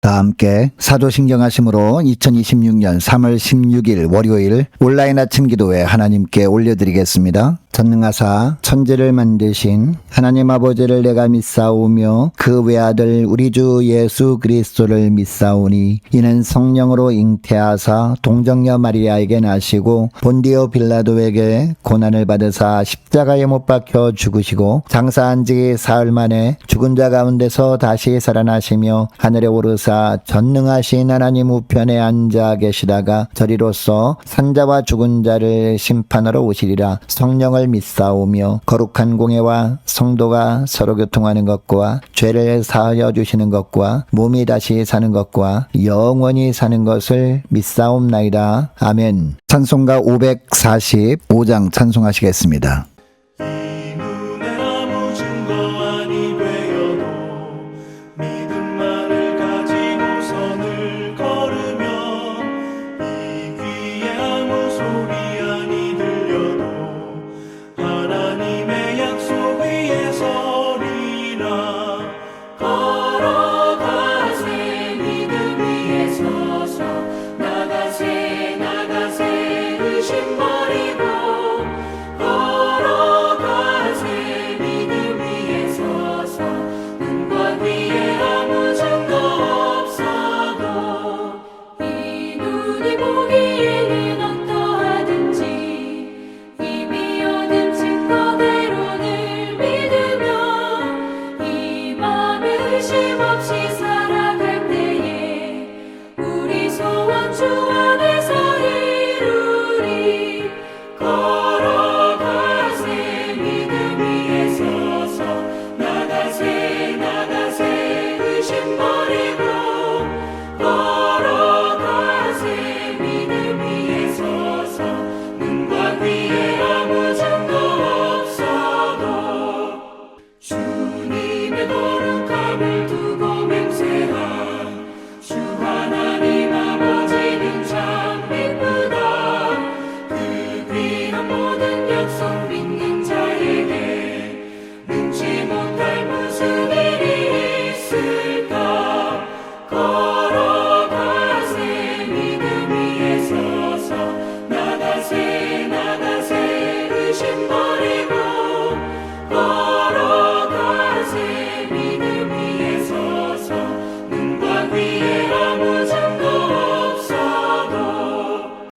다 함께 사도신경하심으로 2026년 3월 16일 월요일 온라인 아침 기도회 하나님께 올려드리겠습니다. 전능하사 천지를 만드신 하나님 아버지를 내가 믿사오며 그 외아들 우리 주 예수 그리스도를 믿사오니 이는 성령으로 잉태하사 동정녀 마리아에게 나시고 본디오 빌라도에게 고난을 받으사 십자가에 못 박혀 죽으시고 장사한 지 사흘 만에 죽은 자 가운데서 다시 살아나시며 하늘에 오르사 전능하신 하나님 우편에 앉아 계시다가 저리로서 산자와 죽은 자를 심판하러 오시리라. 성령을 믿사오며 거룩한 공예와 성도가 서로 교통하는 것과 죄를 사하여 주시는 것과 몸이 다시 사는 것과 영원히 사는 것을 믿사옵나이다. 아멘. 찬송가 545장 찬송하시겠습니다.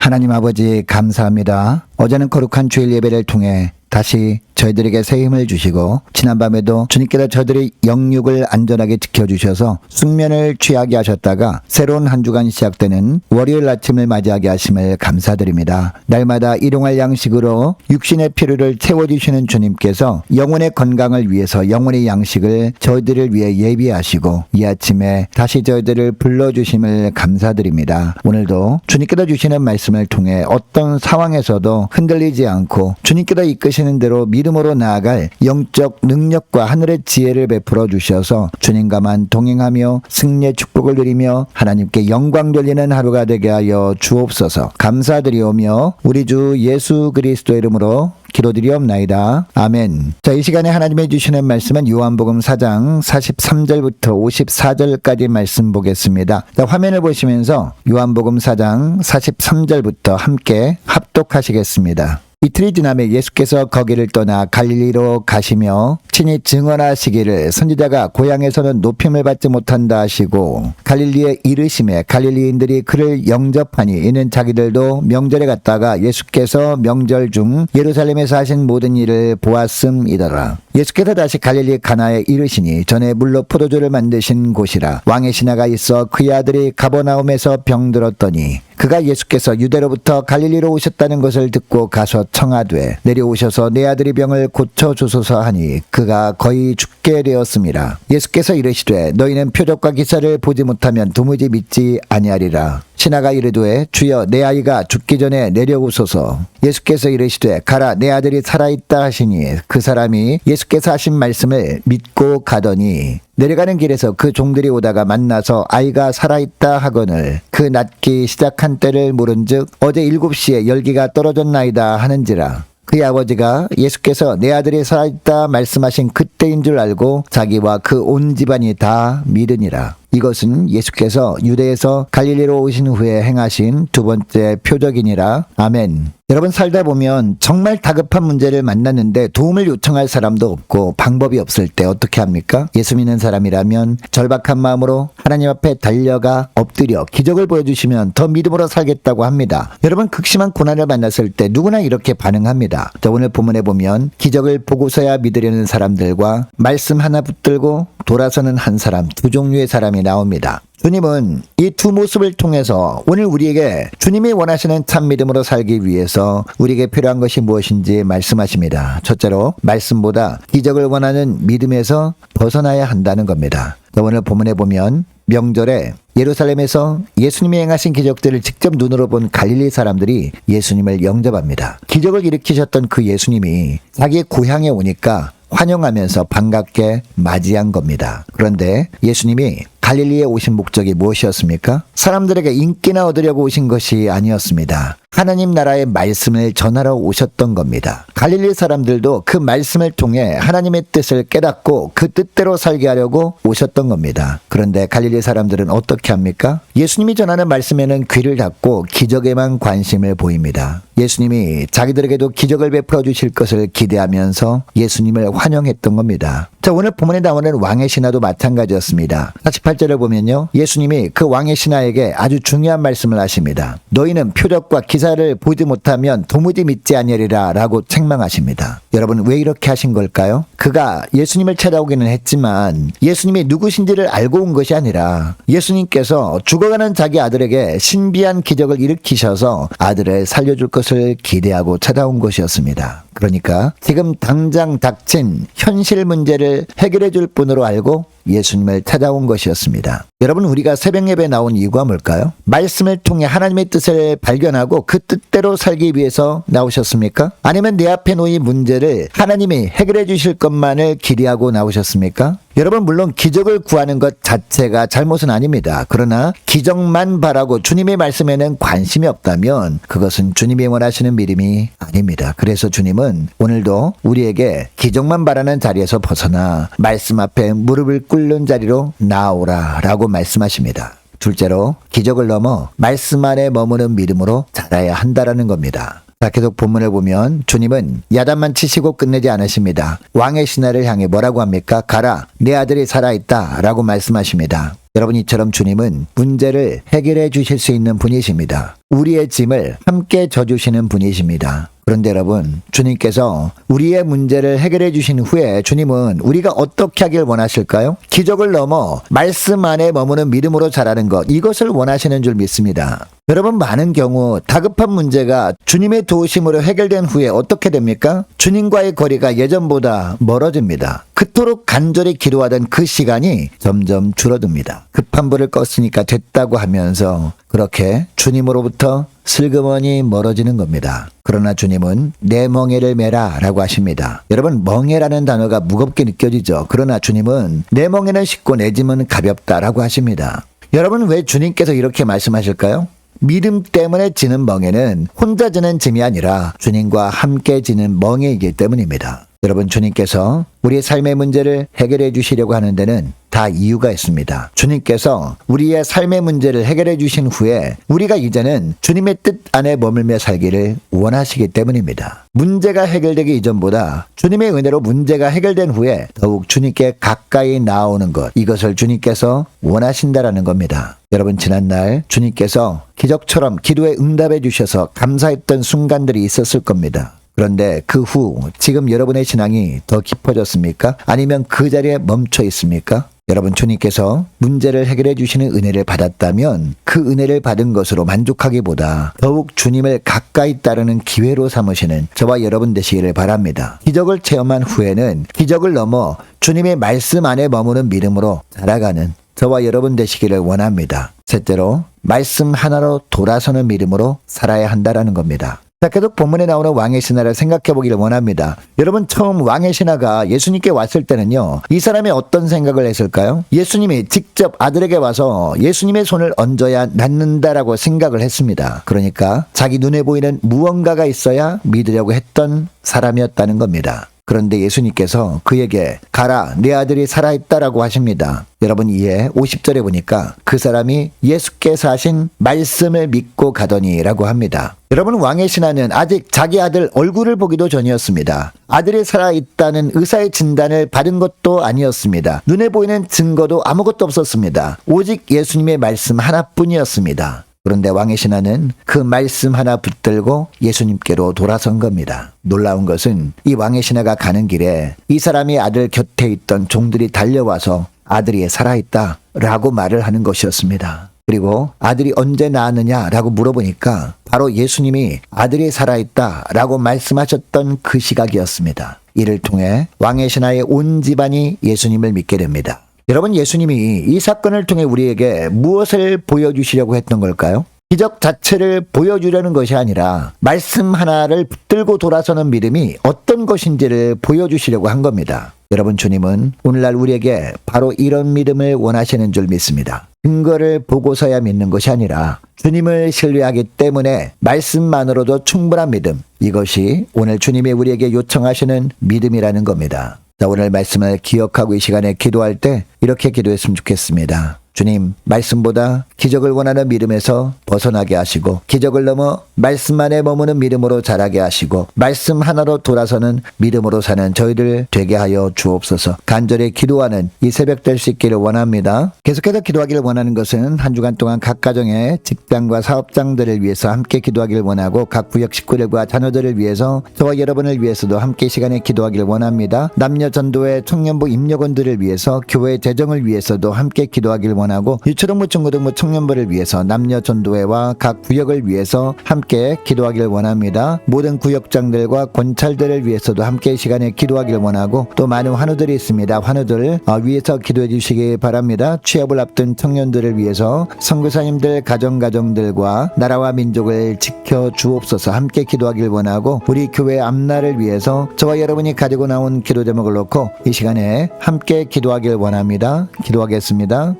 하나님 아버지 감사합니다. 어제는 거룩한 주일 예배를 통해 다시 저희들에게 새 힘을 주시고 지난밤에도 주님께서 저들의 영육을 안전하게 지켜주셔서 숙면을 취하게 하셨다가 새로운 한 주간 시작되는 월요일 아침을 맞이하게 하심을 감사드립니다. 날마다 일용할 양식으로 육신의 필요를 채워주시는 주님께서 영혼의 건강을 위해서 영혼의 양식을 저희들을 위해 예비하시고 이 아침에 다시 저희들을 불러주심을 감사드립니다. 오늘도 주님께서 주시는 말씀을 통해 어떤 상황에서도 흔들리지 않고 주님께서 이끄시는 대로 믿음으로 나아갈 영적 능력과 하늘의 지혜를 베풀어 주셔서 주님과만 동행하며 승리의 축복을 누리며 하나님께 영광 돌리는 하루가 되게 하여 주옵소서. 감사드리오며 우리 주 예수 그리스도의 이름으로 기도드리옵나이다. 아멘. 자, 이 시간에 하나님이 주시는 말씀은 요한복음 4장 43절부터 54절까지 말씀 보겠습니다. 자, 화면을 보시면서 요한복음 4장 43절부터 함께 합독하시겠습니다. 이틀이 지나매 예수께서 거기를 떠나 갈릴리로 가시며 친히 증언하시기를 선지자가 고향에서는 높임을 받지 못한다 하시고 갈릴리에 이르심에 갈릴리인들이 그를 영접하니 이는 자기들도 명절에 갔다가 예수께서 명절 중 예루살렘에서 하신 모든 일을 보았음이더라. 예수께서 다시 갈릴리 가나에 이르시니 전에 물로 포도주를 만드신 곳이라. 왕의 신하가 있어 그의 아들이 가버나움에서 병들었더니 그가 예수께서 유대로부터 갈릴리로 오셨다는 것을 듣고 가서 청하되 내려오셔서 내 아들이 병을 고쳐주소서 하니 그가 거의 죽게 되었습니다. 예수께서 이르시되 너희는 표적과 기사를 보지 못하면 도무지 믿지 아니하리라. 신하가 이르되 주여 내 아이가 죽기 전에 내려오소서. 예수께서 이르시되 가라 내 아들이 살아있다 하시니 그 사람이 예수께서 하신 말씀을 믿고 가더니 내려가는 길에서 그 종들이 오다가 만나서 아이가 살아있다 하거늘 그 낫기 시작한 때를 물은즉 어제 7시에 열기가 떨어졌나이다 하는지라. 그의 아버지가 예수께서 내 아들이 살아있다 말씀하신 그때인 줄 알고 자기와 그 온 집안이 다 믿으니라. 이것은 예수께서 유대에서 갈릴리로 오신 후에 행하신 두 번째 표적이니라. 아멘. 여러분, 살다 보면 정말 다급한 문제를 만났는데 도움을 요청할 사람도 없고 방법이 없을 때 어떻게 합니까? 예수 믿는 사람이라면 절박한 마음으로 하나님 앞에 달려가 엎드려 기적을 보여주시면 더 믿음으로 살겠다고 합니다. 여러분, 극심한 고난을 만났을 때 누구나 이렇게 반응합니다. 자, 오늘 본문에 보면 기적을 보고서야 믿으려는 사람들과 말씀 하나 붙들고 돌아서는 한 사람, 두 종류의 사람이 나옵니다. 주님은 이 두 모습을 통해서 오늘 우리에게 주님이 원하시는 참 믿음으로 살기 위해서 우리에게 필요한 것이 무엇인지 말씀하십니다. 첫째로 말씀보다 기적을 원하는 믿음에서 벗어나야 한다는 겁니다. 오늘 본문에 보면 명절에 예루살렘에서 예수님이 행하신 기적들을 직접 눈으로 본 갈릴리 사람들이 예수님을 영접합니다. 기적을 일으키셨던 그 예수님이 자기의 고향에 오니까 환영하면서 반갑게 맞이한 겁니다. 그런데 예수님이 갈릴리에 오신 목적이 무엇이었습니까? 사람들에게 인기나 얻으려고 오신 것이 아니었습니다. 하나님 나라의 말씀을 전하러 오셨던 겁니다. 갈릴리 사람들도 그 말씀을 통해 하나님의 뜻을 깨닫고 그 뜻대로 살게 하려고 오셨던 겁니다. 그런데 갈릴리 사람들은 어떻게 합니까? 예수님이 전하는 말씀에는 귀를 닫고 기적에만 관심을 보입니다. 예수님이 자기들에게도 기적을 베풀어 주실 것을 기대하면서 예수님을 환영했던 겁니다. 자, 오늘 본문에 나오는 왕의 신하도 마찬가지였습니다. 48절을 보면요, 예수님이 그 왕의 신하에게 아주 중요한 말씀을 하십니다. 너희는 표적과 기사를 보지 못하면 도무지 믿지 아니하리라 라고 책망하십니다. 여러분, 왜 이렇게 하신 걸까요? 그가 예수님을 찾아오기는 했지만 예수님이 누구신지를 알고 온 것이 아니라 예수님께서 죽어가는 자기 아들에게 신비한 기적을 일으키셔서 아들을 살려줄 것을 기대하고 찾아온 것이었습니다. 그러니까 지금 당장 닥친 현실 문제를 해결해 줄 분으로 알고 예수님을 찾아온 것이었습니다. 여러분, 우리가 새벽 예배에 나온 이유가 뭘까요? 말씀을 통해 하나님의 뜻을 발견하고 그 뜻대로 살기 위해서 나오셨습니까? 아니면 내 앞에 놓인 문제를 하나님이 해결해 주실 것만을 기대하고 나오셨습니까? 여러분, 물론 기적을 구하는 것 자체가 잘못은 아닙니다. 그러나 기적만 바라고 주님의 말씀에는 관심이 없다면 그것은 주님이 원하시는 믿음이 아닙니다. 그래서 주님은 오늘도 우리에게 기적만 바라는 자리에서 벗어나 말씀 앞에 무릎을 꿇는 자리로 나오라 라고 말씀하십니다. 둘째로 기적을 넘어 말씀 안에 머무는 믿음으로 자라야 한다라는 겁니다. 자, 계속 본문을 보면 주님은 야단만 치시고 끝내지 않으십니다. 왕의 신하를 향해 뭐라고 합니까? 가라, 내 아들이 살아있다 라고 말씀하십니다. 여러분, 이처럼 주님은 문제를 해결해 주실 수 있는 분이십니다. 우리의 짐을 함께 져주시는 분이십니다. 그런데 여러분, 주님께서 우리의 문제를 해결해 주신 후에 주님은 우리가 어떻게 하길 원하실까요? 기적을 넘어 말씀 안에 머무는 믿음으로 자라는 것, 이것을 원하시는 줄 믿습니다. 여러분, 많은 경우 다급한 문제가 주님의 도우심으로 해결된 후에 어떻게 됩니까? 주님과의 거리가 예전보다 멀어집니다. 그토록 간절히 기도하던 그 시간이 점점 줄어듭니다. 급한 불을 껐으니까 됐다고 하면서 그렇게 주님으로부터 슬그머니 멀어지는 겁니다. 그러나 주님은 내 멍에를 메라 라고 하십니다. 여러분, 멍에라는 단어가 무겁게 느껴지죠. 그러나 주님은 내 멍에는 쉽고 내 짐은 가볍다 라고 하십니다. 여러분, 왜 주님께서 이렇게 말씀하실까요? 믿음 때문에 지는 멍에는 혼자 지는 짐이 아니라 주님과 함께 지는 멍에이기 때문입니다. 여러분, 주님께서 우리의 삶의 문제를 해결해 주시려고 하는 데는 다 이유가 있습니다. 주님께서 우리의 삶의 문제를 해결해 주신 후에 우리가 이제는 주님의 뜻 안에 머물며 살기를 원하시기 때문입니다. 문제가 해결되기 이전보다 주님의 은혜로 문제가 해결된 후에 더욱 주님께 가까이 나오는 것, 이것을 주님께서 원하신다라는 겁니다. 여러분, 지난날 주님께서 기적처럼 기도에 응답해 주셔서 감사했던 순간들이 있었을 겁니다. 그런데 그 후 지금 여러분의 신앙이 더 깊어졌습니까? 아니면 그 자리에 멈춰 있습니까? 여러분, 주님께서 문제를 해결해 주시는 은혜를 받았다면 그 은혜를 받은 것으로 만족하기보다 더욱 주님을 가까이 따르는 기회로 삼으시는 저와 여러분 되시기를 바랍니다. 기적을 체험한 후에는 기적을 넘어 주님의 말씀 안에 머무는 믿음으로 자라가는 저와 여러분 되시기를 원합니다. 셋째로 말씀 하나로 돌아서는 믿음으로 살아야 한다라는 겁니다. 자, 계속 본문에 나오는 왕의 신하를 생각해 보기를 원합니다. 여러분, 처음 왕의 신하가 예수님께 왔을 때는요, 이 사람이 어떤 생각을 했을까요? 예수님이 직접 아들에게 와서 예수님의 손을 얹어야 낫는다라고 생각을 했습니다. 그러니까 자기 눈에 보이는 무언가가 있어야 믿으려고 했던 사람이었다는 겁니다. 그런데 예수님께서 그에게 가라, 내 아들이 살아있다라고 하십니다. 여러분, 이에 50절에 보니까 그 사람이 예수께서 하신 말씀을 믿고 가더니라고 합니다. 여러분, 왕의 신하는 아직 자기 아들 얼굴을 보기도 전이었습니다. 아들이 살아있다는 의사의 진단을 받은 것도 아니었습니다. 눈에 보이는 증거도 아무것도 없었습니다. 오직 예수님의 말씀 하나뿐이었습니다. 그런데 왕의 신하는 그 말씀 하나 붙들고 예수님께로 돌아선 겁니다. 놀라운 것은 이 왕의 신하가 가는 길에 이 사람이 아들 곁에 있던 종들이 달려와서 아들이 살아있다 라고 말을 하는 것이었습니다. 그리고 아들이 언제 낳았느냐라고 물어보니까 바로 예수님이 아들이 살아있다 라고 말씀하셨던 그 시각이었습니다. 이를 통해 왕의 신하의 온 집안이 예수님을 믿게 됩니다. 여러분, 예수님이 이 사건을 통해 우리에게 무엇을 보여주시려고 했던 걸까요? 기적 자체를 보여주려는 것이 아니라 말씀 하나를 붙들고 돌아서는 믿음이 어떤 것인지를 보여주시려고 한 겁니다. 여러분, 주님은 오늘날 우리에게 바로 이런 믿음을 원하시는 줄 믿습니다. 증거를 보고서야 믿는 것이 아니라 주님을 신뢰하기 때문에 말씀만으로도 충분한 믿음, 이것이 오늘 주님이 우리에게 요청하시는 믿음이라는 겁니다. 자, 오늘 말씀을 기억하고 이 시간에 기도할 때 이렇게 기도했으면 좋겠습니다. 주님, 말씀보다 기적을 원하는 믿음에서 벗어나게 하시고 기적을 넘어 말씀 안에 머무는 믿음으로 자라게 하시고 말씀 하나로 돌아서는 믿음으로 사는 저희들 되게 하여 주옵소서. 간절히 기도하는 이 새벽 될 수 있기를 원합니다. 계속해서 기도하기를 원하는 것은 한 주간 동안 각 가정의 직장과 사업장들을 위해서 함께 기도하기를 원하고 각 구역 식구들과 자녀들을 위해서 저와 여러분을 위해서도 함께 이 시간에 기도하기를 원합니다. 남녀 전도회 청년부 임력원들을 위해서 교회 재정을 위해서도 함께 기도하기를 원하고 유초등부 중고등부 청년부를 위해서 남녀 전도회와 각 구역을 위해서 함께 기도하기를 원합니다. 모든 구역장들과 권찰들을 위해서도 함께 이 시간에 기도하기를 원하고 또 많은 환우들이 있습니다. 환우들 위해서 기도해 주시기 바랍니다. 취업을 앞둔 청년들을 위해서 선교사님들 가정들과 나라와 민족을 지켜 주옵소서. 함께 기도하기를 원하고 우리 교회 앞날을 위해서 저와 여러분이 가지고 나온 기도 제목을 놓고 이 시간에 함께 기도하기를 원합니다. 기도하겠습니다.